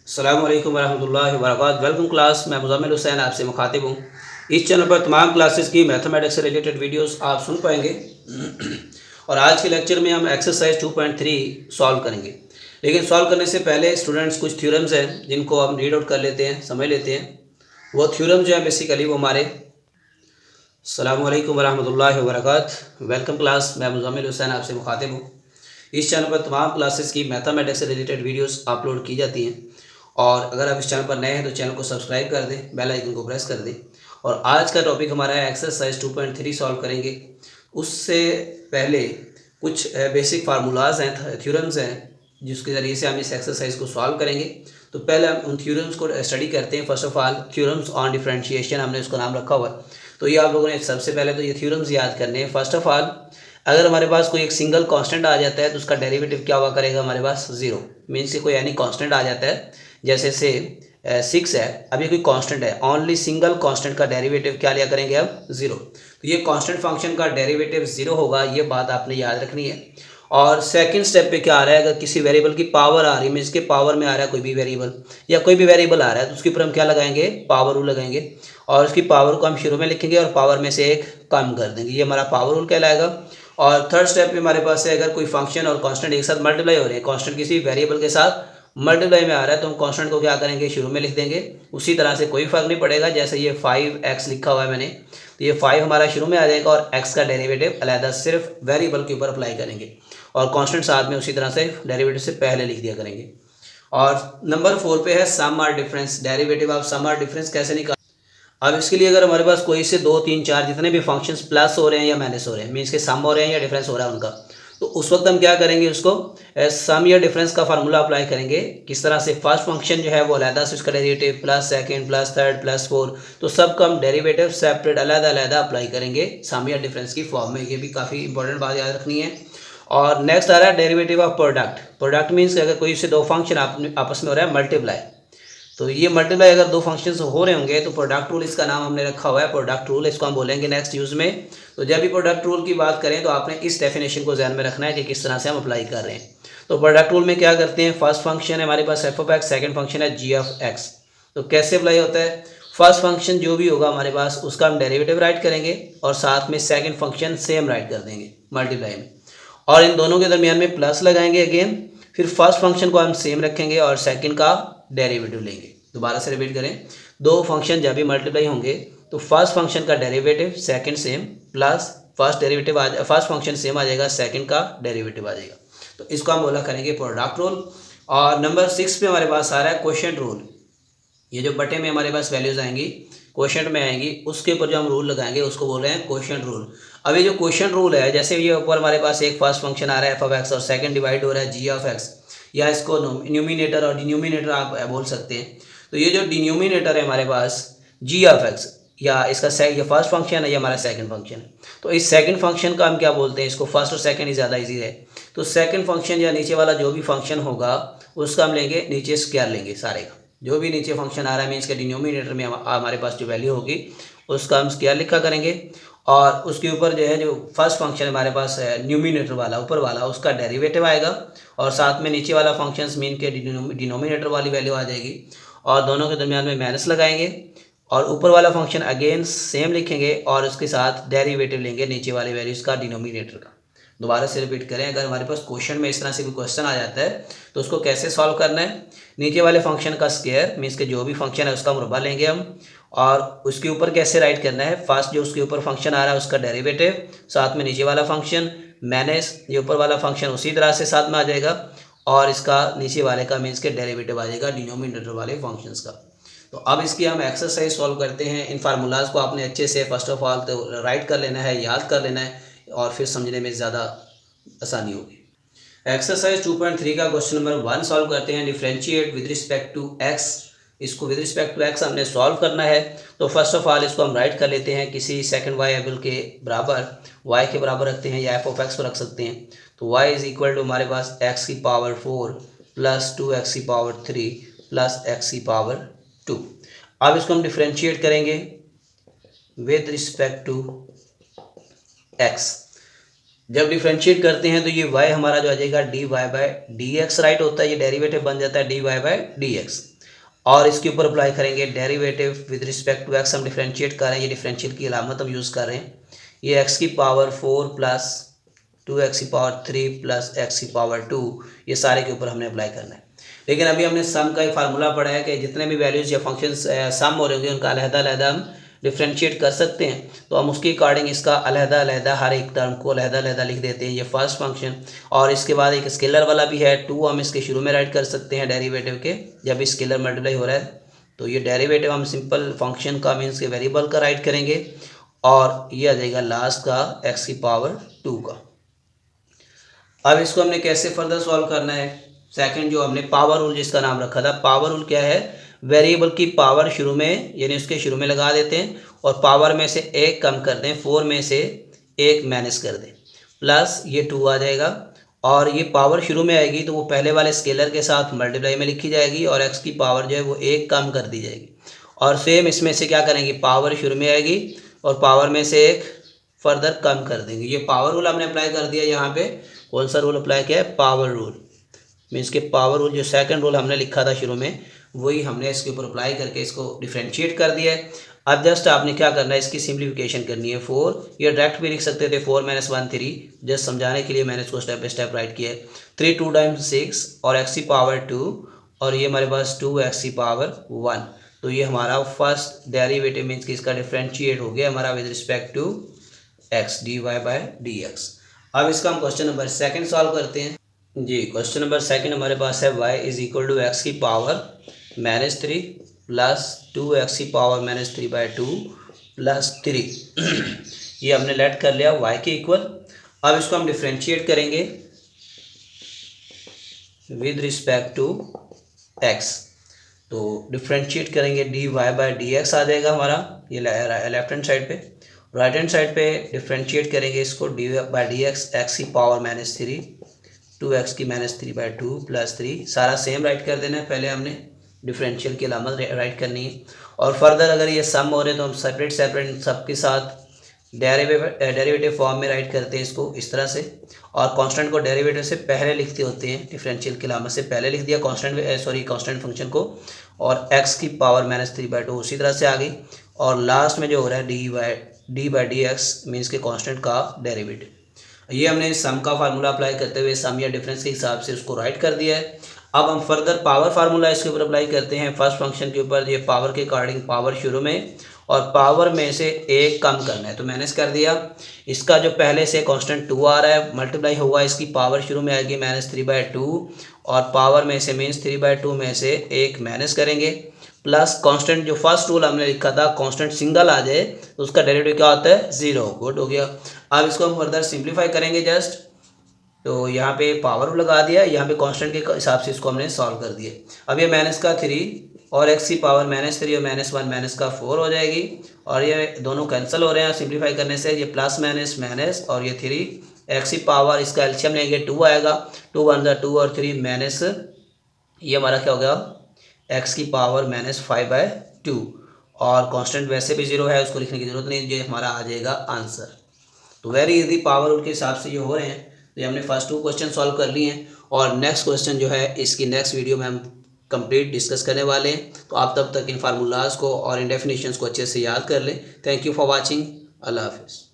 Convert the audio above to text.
अस्सलामु अलैकुम वरहमतुल्लाहि वबरकातुहू। वेलकम क्लास, मैं मुज़म्मिल हुसैन आपसे मुखातिब हूँ। इस चैनल पर तमाम क्लासेस की मैथमेटिक्स से रिलेटेड वीडियोस आप सुन पाएंगे। और आज के लेक्चर में हम एक्सरसाइज 2.3 सॉल्व करेंगे। लेकिन सॉल्व करने से पहले स्टूडेंट्स कुछ थ्योरम्स हैं जिनको हम रीड आउट कर लेते हैं, समझ लेते हैं। वो थ्योरम जो है बेसिकली वो हमारे अस्सलामु अलैकुम वरहमतुल्लाहि वबरकातुहू। वेलकम क्लास, मैं मुज़म्मिल हुसैन आपसे मुखातिब हूँ। इस चैनल पर तमाम क्लासेस की मैथमेटिक्स से रिलेटेड वीडियोस अपलोड की जाती हैं। और अगर आप इस चैनल पर नए हैं तो चैनल को सब्सक्राइब कर दें, बेल आइकन को प्रेस कर दें। और आज का टॉपिक हमारा है एक्सरसाइज 2.3 सॉल्व करेंगे। उससे पहले कुछ बेसिक फार्मूलाज हैं, थ्योरम्स हैं, जिसके ज़रिए से हम इस एक्सरसाइज को सॉल्व करेंगे। तो पहले हम उन थ्योरम्स को स्टडी करते हैं। First of all theorems on differentiation हमने उसका नाम रखा हुआ है। तो ये आप लोगों ने सबसे पहले तो ये थ्योरम्स याद करने हैं। फर्स्ट ऑफ ऑल, अगर हमारे पास कोई एक सिंगल कांस्टेंट आ जाता है तो उसका डेरिवेटिव क्या हुआ करेगा हमारे पास? ज़ीरो। मीन्स कि कोई एनी कांस्टेंट आ जाता है, जैसे से 6 है, अब ये कोई कांस्टेंट है, ओनली सिंगल कांस्टेंट का डेरिवेटिव क्या लिया करेंगे अब? ज़ीरो। तो ये कांस्टेंट फंक्शन का डेरिवेटिव ज़ीरो होगा, ये बात आपने याद रखनी है। और सेकंड स्टेप पे क्या आ रहा है? अगर किसी वेरिएबल की पावर आ रही है, मीन्स के पावर में आ रहा है कोई भी वेरिएबल या कोई भी वेरिएबल आ रहा है, तो उसके ऊपर हम क्या लगाएंगे? पावर रूल लगाएंगे। और उसकी पावर को हम शुरू में लिखेंगे और पावर में से एक कम कर देंगे, ये हमारा पावर रूल कहलाएगा। और थर्ड स्टेप पे हमारे पास है, अगर कोई फंक्शन और कांस्टेंट एक साथ मल्टीप्लाई हो रहे हैं, कांस्टेंट किसी वेरिएबल के साथ मल्टीप्लाई में आ रहा है, तो हम कांस्टेंट को क्या करेंगे? शुरू में लिख देंगे। उसी तरह से कोई फर्क नहीं पड़ेगा, जैसे ये 5x लिखा हुआ है मैंने, तो ये 5 हमारा शुरू में आ जाएगा और x का डेरिवेटिव अलहदा सिर्फ वेरिएबल के ऊपर अप्लाई करेंगे और कांस्टेंट साथ में उसी तरह से डेरिवेटिव से पहले लिख दिया करेंगे। और नंबर 4 पे है सम और डिफरेंस। डेरिवेटिव ऑफ सम और डिफरेंस कैसे निकाल? अब इसके लिए अगर हमारे पास कोई से 2 3 4 जितने भी फंक्शंस प्लस हो रहे हैं या माइनस हो रहे हैं, मीन्स के सम हो रहे हैं या डिफरेंस हो रहा है उनका, तो उस वक्त हम क्या करेंगे? उसको सम या डिफरेंस का फार्मूला अप्लाई करेंगे। किस तरह से? फर्स्ट फंक्शन जो है वो अलहदा से उसका derivative plus second plus third plus four, तो सबका हम डेरिवेटिव सेपरेट अलहदा अलहदा अप्लाई करेंगे सम या डिफरेंस की फॉर्म में। ये भी काफ़ी इंपॉर्टेंट बात याद रखनी है। और नेक्स्ट आ रहा है derivative of product. Product means अगर कोई से दो फंक्शन आपस में हो रहा है मल्टीप्लाई, तो ये मल्टीप्लाई अगर दो फंक्शंस हो रहे होंगे तो प्रोडक्ट रूल इसका नाम हमने रखा हुआ है, प्रोडक्ट रूल। इसको हम बोलेंगे नेक्स्ट यूज़ में। तो जब भी प्रोडक्ट रूल की बात करें तो आपने इस डेफिनेशन को ध्यान में रखना है कि किस तरह से हम अप्लाई कर रहे हैं। तो प्रोडक्ट रूल में क्या करते हैं? फर्स्ट फंक्शन है हमारे पास F of X, second function है जी ऑफ एक्स। तो कैसे अप्लाई होता है? फर्स्ट फंक्शन जो भी होगा हमारे पास उसका हम डेरिवेटिव राइट करेंगे और साथ में सेकेंड फंक्शन सेम राइट कर देंगे मल्टीप्लाई में, और इन दोनों के दरमियान में प्लस लगाएंगे अगेन। फिर फर्स्ट फंक्शन को हम सेम रखेंगे और सेकंड का डेरिवेटिव लेंगे। दोबारा से रिपीट करें, दो फंक्शन जब भी मल्टीप्लाई होंगे तो फर्स्ट फंक्शन का derivative second same plus first function same आ जाएगा, सेकंड का डेरिवेटिव आ जाएगा। तो इसको हम बोला करेंगे प्रोडक्ट रूल। और नंबर 6 पे हमारे पास आ रहा है क्वोशिएंट रूल। ये जो बटे में हमारे पास वैल्यूज आएंगी, क्वोशिएंट में आएंगी, उसके ऊपर जो हम रूल लगाएंगे उसको बोल रहे हैं क्वोशिएंट रूल। अब ये जो क्वोशिएंट रूल है, जैसे ये ऊपर हमारे पास एक फर्स्ट फंक्शन आ रहा है एफ ऑफ एक्स और सेकंड डिवाइड हो रहा है जी ऑफ एक्स, या इसको न्यूमिनेटर और डिनोमिनेटर आप बोल सकते हैं। तो ये जो डिनोमिनेटर है हमारे पास जी ऑफ एक्स, या इसका ये फर्स्ट फंक्शन है, ये हमारा सेकंड फंक्शन है। तो इस सेकंड फंक्शन का हम क्या बोलते हैं? इसको फर्स्ट और सेकंड ही ज़्यादा इजी है। तो सेकंड फंक्शन या नीचे वाला जो भी फंक्शन होगा उसका हम लेंगे नीचे स्क्वायर लेंगे सारे का। जो भी नीचे फंक्शन आ रहा है मीन्स के डिनोमिनेटर में हमारे पास जो वैल्यू होगी उसका हम स्क्वायर लिखा करेंगे, और उसके ऊपर जो है जो फर्स्ट फंक्शन हमारे पास है न्यूमिनेटर वाला ऊपर वाला, उसका डेरिवेटिव आएगा, और साथ में नीचे वाला फंक्शन मीन के डिनोमिनेटर वाली वैल्यू आ जाएगी, और दोनों के दरमियान में माइनस लगाएंगे और ऊपर वाला फंक्शन अगेन सेम लिखेंगे और उसके साथ डेरिवेटिव लेंगे नीचे वाली वैल्यूज़ का डिनोमिनेटर का। दोबारा से रिपीट करें, अगर हमारे पास क्वेश्चन में इस तरह से कोई क्वेश्चन आ जाता है तो उसको कैसे सॉल्व करना है? नीचे वाले फंक्शन का स्क्वायर मीन्स के जो भी फंक्शन है उसका मुरब्बा लेंगे हम, और उसके ऊपर कैसे राइट करना है? फर्स्ट जो उसके ऊपर फंक्शन आ रहा है उसका डेरिवेटिव, साथ में नीचे वाला फंक्शन माइनस ये ऊपर वाला फंक्शन उसी तरह से साथ में आ जाएगा, और इसका नीचे वाले का मीन्स के डेरिवेटिव आ जाएगा डिनोमिनेटर वाले फंक्शंस का। तो अब इसकी हम एक्सरसाइज सॉल्व करते हैं। इन फार्मूलाज को आपने अच्छे से फर्स्ट ऑफ ऑल तो राइट कर लेना है, याद कर लेना है, और फिर समझने में ज़्यादा आसानी होगी। एक्सरसाइज 2.3 का क्वेश्चन नंबर 1 सॉल्व करते हैं। Differentiate with respect to x. इसको विद रिस्पेक्ट टू एक्स हमने सॉल्व करना है। तो फर्स्ट ऑफ ऑल इसको हम राइट कर लेते हैं किसी सेकंड वेरिएबल के बराबर, y के बराबर रखते हैं या एफ ऑफ एक्स को रख सकते हैं। तो y इज इक्वल टू हमारे पास x की पावर 4 प्लस 2x की पावर 3 प्लस x की पावर 2। अब इसको हम डिफरेंशिएट करेंगे विद रिस्पेक्ट टू x। जब डिफरेंशिएट करते हैं तो ये y हमारा जो आ जाएगा dy by D x right होता है, ये डेरिवेटिव बन जाता है dy बाई डी एक्स। और इसके ऊपर अप्लाई करेंगे derivative with respect to x. हम डिफ्रेंशिएट कर रहे हैं, ये डिफरेंशियल की अलामत हम यूज़ कर रहे हैं। ये एक्स की पावर 4 प्लस 2x की पावर 3 प्लस x की पावर 2, ये सारे के ऊपर हमने अप्लाई करना है। लेकिन अभी हमने सम का एक फार्मूला पढ़ा है कि जितने भी वैल्यूज़ या फंक्शंस सम हो रहे होंगे उनका अलहदा हम डिफ्रेंशिएट कर सकते हैं। तो हम उसके अकॉर्डिंग इसका अलहदा हर एक टर्म को अलहदा लिख देते हैं। ये फर्स्ट फंक्शन, और इसके बाद एक स्केलर वाला भी है 2, हम इसके शुरू में राइट कर सकते हैं डेरिवेटिव के, जब स्केलर मल्टीप्लाई हो रहा है। तो ये डेरिवेटिव हम सिंपल फंक्शन का मीन्स के वेरिएबल का राइट करेंगे, और ये आ जाएगा लास्ट का x की पावर 2 का। अब इसको हमने कैसे फर्दर सॉल्व करना है। सेकंड जो हमने पावर रूल जिसका नाम रखा था, पावर रूल क्या है, वेरिएबल की पावर शुरू में यानी उसके शुरू में लगा देते हैं और पावर में से एक कम कर दें, 4 में से एक माइनस कर दें, प्लस ये 2 आ जाएगा। और ये पावर शुरू में आएगी तो वो पहले वाले स्केलर के साथ मल्टीप्लाई में लिखी जाएगी और x की पावर जो है वो एक कम कर दी जाएगी। और सेम इसमें से क्या करेंगे, पावर शुरू में आएगी और पावर में से एक फर्दर कम कर देंगे। ये पावर रूल हमने अप्लाई कर दिया। यहाँ पे कौन सा रूल अप्लाई किया है, पावर रूल। मीन्स के पावर रूल जो सेकंड रूल हमने लिखा था शुरू में, वही हमने इसके ऊपर अप्लाई करके इसको डिफ्रेंशिएट कर दिया है। अब जस्ट आपने क्या करना है, इसकी सिंप्लीफिकेशन करनी है। 4 ये डायरेक्ट भी लिख सकते थे, 4 - 1 3, जस्ट समझाने के लिए मैंने इसको स्टेप बाई स्टेप राइट किया है। 3 2 टाइम्स 6 और x की पावर 2, और ये हमारे पास 2x की पावर 1। तो ये हमारा फर्स्ट डेरिवेटिव मीन्स कि इसका डिफ्रेंशिएट हो गया हमारा with respect to x, dy/dx। अब इसका हम क्वेश्चन नंबर सेकंड सॉल्व करते हैं जी। क्वेश्चन नंबर सेकंड हमारे पास है y = x की पावर -3 प्लस 2x की पावर -3/2 प्लस 3। ये हमने लेट कर लिया y के इक्वल। अब इसको हम डिफ्रेंशिएट करेंगे विद रिस्पेक्ट टू x। तो डिफ्रेंशिएट करेंगे dy/dx आ जाएगा हमारा, ये लेफ्ट हैंड साइड पे। राइट हैंड साइड पे डिफ्रेंशिएट करेंगे इसको dy/dx, x की पावर -3 2x की -3/2 प्लस 3, सारा सेम राइट कर देना है। पहले हमने डिफरेंशियल की अलामत राइट करनी है। और फर्दर अगर ये सम हो रहे हैं तो हम सेपरेट सबके साथ डेरिवेटिव फॉर्म में राइट करते हैं इसको इस तरह से। और कांस्टेंट को डेरिवेटिव से पहले लिखते होते हैं, डिफरेंशियल की अलामत से पहले लिख दिया कांस्टेंट फंक्शन को, और x की पावर -3/2 उसी तरह से आ गई। और लास्ट में जो हो रहा है dy/dx मीन्स के कांस्टेंट का डेरिवेटिव। ये हमने सम का फार्मूला अप्लाई करते हुए सम या डिफरेंस के हिसाब से उसको राइट कर दिया है। अब हम फर्दर पावर फार्मूला इसके ऊपर अप्लाई करते हैं। फर्स्ट फंक्शन के ऊपर ये पावर के अकॉर्डिंग पावर शुरू में और पावर में से एक कम करना है, तो मैंने कर दिया। इसका जो पहले से कांस्टेंट 2 आ रहा है मल्टीप्लाई हुआ, इसकी पावर शुरू में आएगी -3/2 और पावर में से मीन्स 3/2 में से एक माइनस करेंगे, प्लस कांस्टेंट जो फर्स्ट रूल हमने लिखा था कांस्टेंट सिंगल आ जाए तो उसका डेरिवेटिव क्या होता है, 0। गुड हो गया। अब इसको हम फर्दर सिंप्लीफाई करेंगे जस्ट। तो यहाँ पे पावर लगा दिया, यहाँ पे कांस्टेंट के हिसाब से इसको हमने सॉल्व कर दिया। अब ये -3 और x की पावर -3 और -1 -4 हो जाएगी, और ये दोनों कैंसिल हो रहे हैं सिंप्लीफाई करने से। ये प्लस माइनस और ये 3 x की पावर, इसका एलसीएम लेंगे 2 आएगा, 2 1 2 और 3 माइनस, ये हमारा क्या हो गया x की पावर -5/2। और कांस्टेंट वैसे भी 0 है, उसको लिखने की जरूरत नहीं, ये हमारा आ जाएगा आंसर। तो वेरी इजी पावर रूल के हिसाब से ये हो रहे हैं। तो ये हमने फर्स्ट 2 क्वेश्चन सॉल्व कर लिए हैं, और नेक्स्ट क्वेश्चन जो है इसकी नेक्स्ट वीडियो में हम कंप्लीट डिस्कस करने वाले हैं। तो आप तब तक इन फार्मूलाज को और इन डेफिनेशंस को अच्छे से याद कर लें। Thank you for watching. अल्लाह हाफिज़।